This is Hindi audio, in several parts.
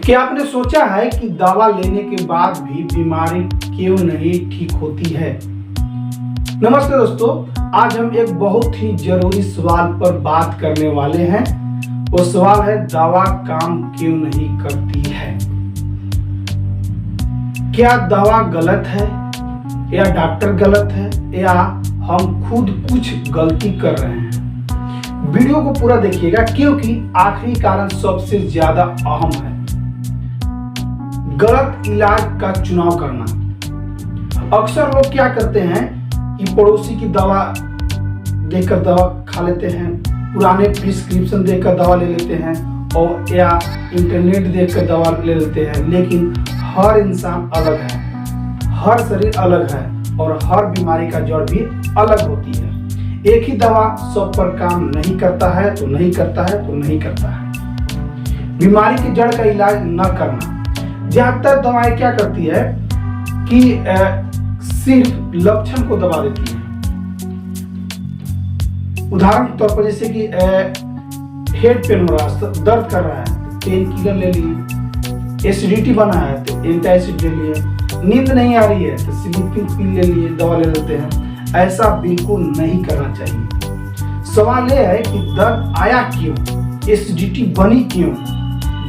क्या आपने सोचा है कि दवा लेने के बाद भी बीमारी क्यों नहीं ठीक होती है? नमस्ते दोस्तों, आज हम एक बहुत ही जरूरी सवाल पर बात करने वाले हैं। वो सवाल है, दवा काम क्यों नहीं करती है? क्या दवा गलत है या डॉक्टर गलत है या हम खुद कुछ गलती कर रहे हैं? वीडियो को पूरा देखिएगा क्योंकि आखिरी कारण सबसे ज्यादा अहम है। गलत इलाज का चुनाव करना। अक्सर लोग क्या करते हैं कि पड़ोसी की दवा देखकर दवा खा लेते हैं, पुराने प्रिस्क्रिप्शन देखकर दवा ले लेते हैं और या इंटरनेट देखकर दवा ले लेते हैं। लेकिन हर इंसान अलग है, हर शरीर अलग है और हर बीमारी का जड़ भी अलग होती है। एक ही दवा सब पर काम नहीं करता है तो नहीं करता है तो नहीं करता है। बीमारी की जड़ का इलाज न करना। ज्यादातर दवाएं क्या करती है कि सिर्फ लक्षण को दबा देती है। उदाहरण के तौर पर जैसे कि हेड पेन हो रहा है, दर्द कर रहा है, पेन किलर ले लिए, एसिडिटी बना है तो एंटासिड ले लिए, नींद नहीं आ रही है तो स्लीपिंग पिल ले लिए, दवा ले लेते हैं। ऐसा बिल्कुल नहीं करना चाहिए। सवाल यह है कि दर्द आया क्यों, एसिडिटी बनी क्यों?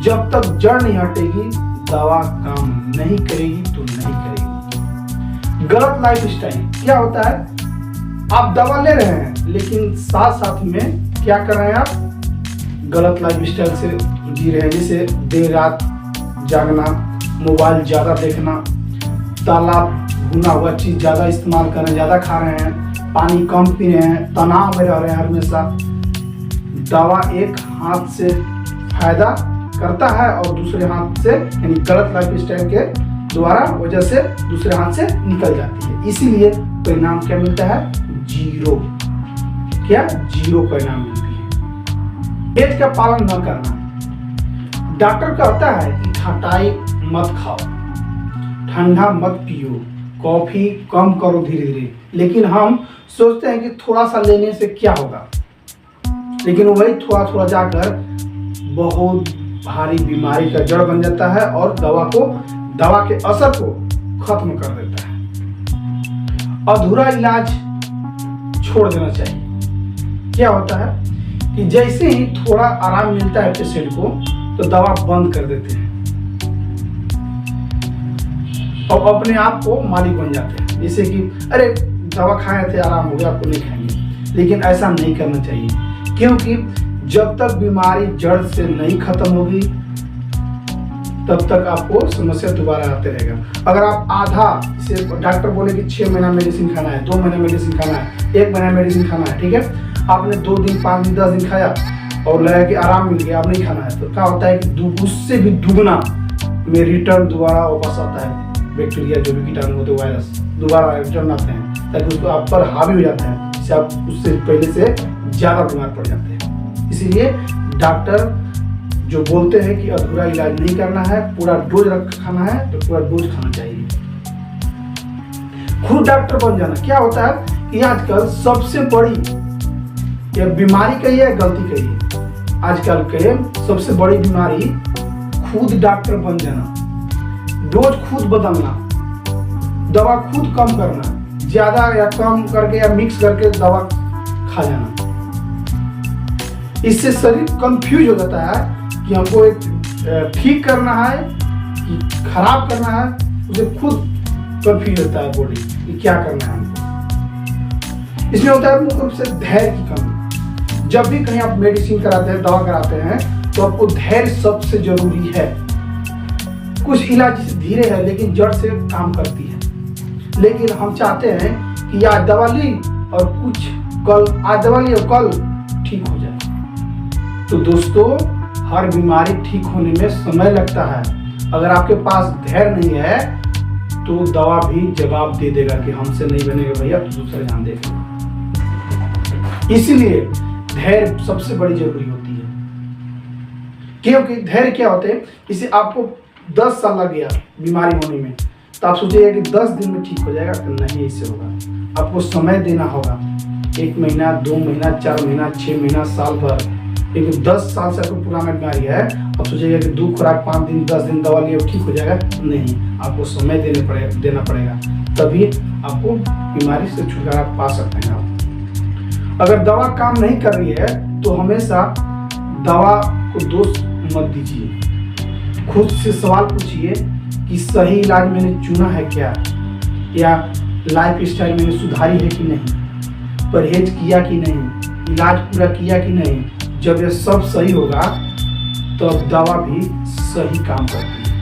जब तक जड़ नहीं हटेगी दवा काम नहीं करेगी तो नहीं करेगी। गलत लाइफस्टाइल क्या होता है? आप दवा ले रहे हैं लेकिन साथ साथ में क्या कर रहे हैं? आप गलत लाइफस्टाइल से जी रहे हैं, जैसे देर रात जागना, मोबाइल ज्यादा देखना, ताला भुना हुआ चीज ज्यादा इस्तेमाल कर रहे हैं, ज्यादा खा रहे हैं, पानी कम पी रहे हैं, तनाव में रह रहे हैं हमेशा। दवा एक हाथ से फायदा करता है और दूसरे हाथ से यानी गलत लाइफस्टाइल के द्वारा वजह से दूसरे हाथ से निकल जाती है। इसीलिए परिणाम क्या मिलता है? जीरो। क्या? जीरो परिणाम मिलती है। एज का पालन न करना। डॉक्टर कहता है कि खटाई मत खाओ, ठंडा मत पियो, कॉफी कम करो धीरे धीरे, लेकिन हम सोचते हैं कि थोड़ा सा लेने से क्या होगा, लेकिन वही थोड़ा थोड़ा जाकर बहुत भारी बीमारी का जड़ बन जाता है और दवा के असर को खत्म कर देता है। अधूरा इलाज छोड़ देना चाहिए। क्या होता है कि जैसे ही थोड़ा आराम मिलता है पेशेंट को तो दवा बंद कर देते हैं और अपने आप को मालिक बन जाते हैं। जैसे कि अरे दवा खाए थे, आराम हो गया, आपको नहीं खाएंगे। लेकिन ऐसा नहीं करना चाहिए क्योंकि जब तक बीमारी जड़ से नहीं खत्म होगी तब तक आपको समस्या दोबारा आते रहेगा। अगर आप आधा से डॉक्टर बोले कि 6 महीना मेडिसिन खाना है, 2 महीना मेडिसिन खाना है, 1 महीना मेडिसिन खाना है, ठीक है, आपने 2 दिन 5 दिन 10 दिन खाया और लगा कि आराम मिल गया, अब नहीं खाना है, तो क्या होता है कि उससे भी दुगना में रिटर्न दोबारा वापस आता है। बैक्टीरिया जो भी कीटाणु होते, वायरस दोबारा रिटर्न आते हैं ताकि उसको आप पर हावी हो जाते हैं, जिससे आप उससे पहले से ज्यादा बीमार पड़ जाते हैं। इसीलिए डॉक्टर जो बोलते हैं कि अधूरा इलाज नहीं करना है, पूरा डोज खाना है तो पूरा डोज खाना चाहिए। खुद डॉक्टर बन जाना। क्या होता है कि आजकल सबसे बड़ी या बीमारी कही है, गलती कही है, आजकल के सबसे बड़ी बीमारी खुद डॉक्टर बन जाना, डोज खुद बदलना, दवा खुद कम करना, ज्यादा या कम करके या मिक्स करके दवा खा जाना। इससे शरीर कंफ्यूज हो जाता है कि हमको एक ठीक करना है कि खराब करना है, उसे खुद कंफ्यूज होता है बॉडी कि क्या करना है हमको। इसमें होता है मुख्य रूप से धैर्य की कमी। जब भी कहीं आप मेडिसिन कराते हैं, दवा कराते हैं, तो आपको धैर्य सबसे जरूरी है। कुछ इलाज धीरे है लेकिन जड़ से काम करती है, लेकिन हम चाहते हैं कि आज दवा ली और कुछ कल, आज दवा ली और कल ठीक हो जाए। तो दोस्तों, हर बीमारी ठीक होने में समय लगता है। अगर आपके पास धैर्य नहीं है तो दवा भी जवाब दे देगा कि हमसे नहीं बनेगा भैया, तो दूसरे ध्यान देगा। इसीलिए धैर्य सबसे बड़ी जरूरी होती है। क्योंकि धैर्य क्या होते हैं, इसे आपको 10 साल लग गया बीमारी होने में तो आप सोचिएगा कि 10 दिन में ठीक हो जाएगा, तो नहीं इससे होगा। आपको समय देना होगा, 1 महीना, 2 महीना, 4 महीना, 6 महीना, साल भर। क्योंकि 10 साल से आपको पुराना बीमारी है, अब सोचिएगा कि 2 खुराक 5 दिन 10 दिन दवा लिए ठीक हो जाएगा, नहीं, आपको समय देना पड़ेगा, तभी आपको बीमारी से छुटकारा पा सकते हैं आप। अगर दवा काम नहीं कर रही है तो हमेशा दवा को दोष मत दीजिए, खुद से सवाल पूछिए कि सही इलाज मैंने चुना है क्या, या लाइफ स्टाइल मैंने सुधारी है कि नहीं, परहेज किया कि नहीं, इलाज पूरा किया कि नहीं। जब ये सब सही होगा तो दवा भी सही काम करती है।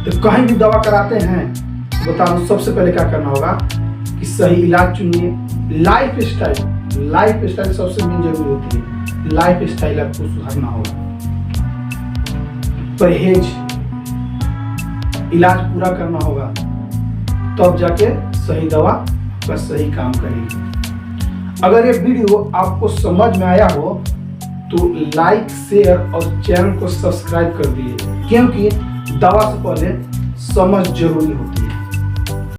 तो कहीं भी दवा कराते हैं बता दो, सबसे पहले क्या करना होगा कि सही इलाज चुनिए। लाइफ स्टाइल सबसे मेन जरूरी होती है, लाइफ स्टाइल आपको सुधारना होगा, परहेज, इलाज पूरा करना होगा, तब जाके सही दवा का सही काम करेगी। अगर ये वीडियो आपको समझ में आया हो तो लाइक, शेयर और चैनल को सब्सक्राइब कर दिए, क्योंकि दवा से पहले समझ जरूरी होती है।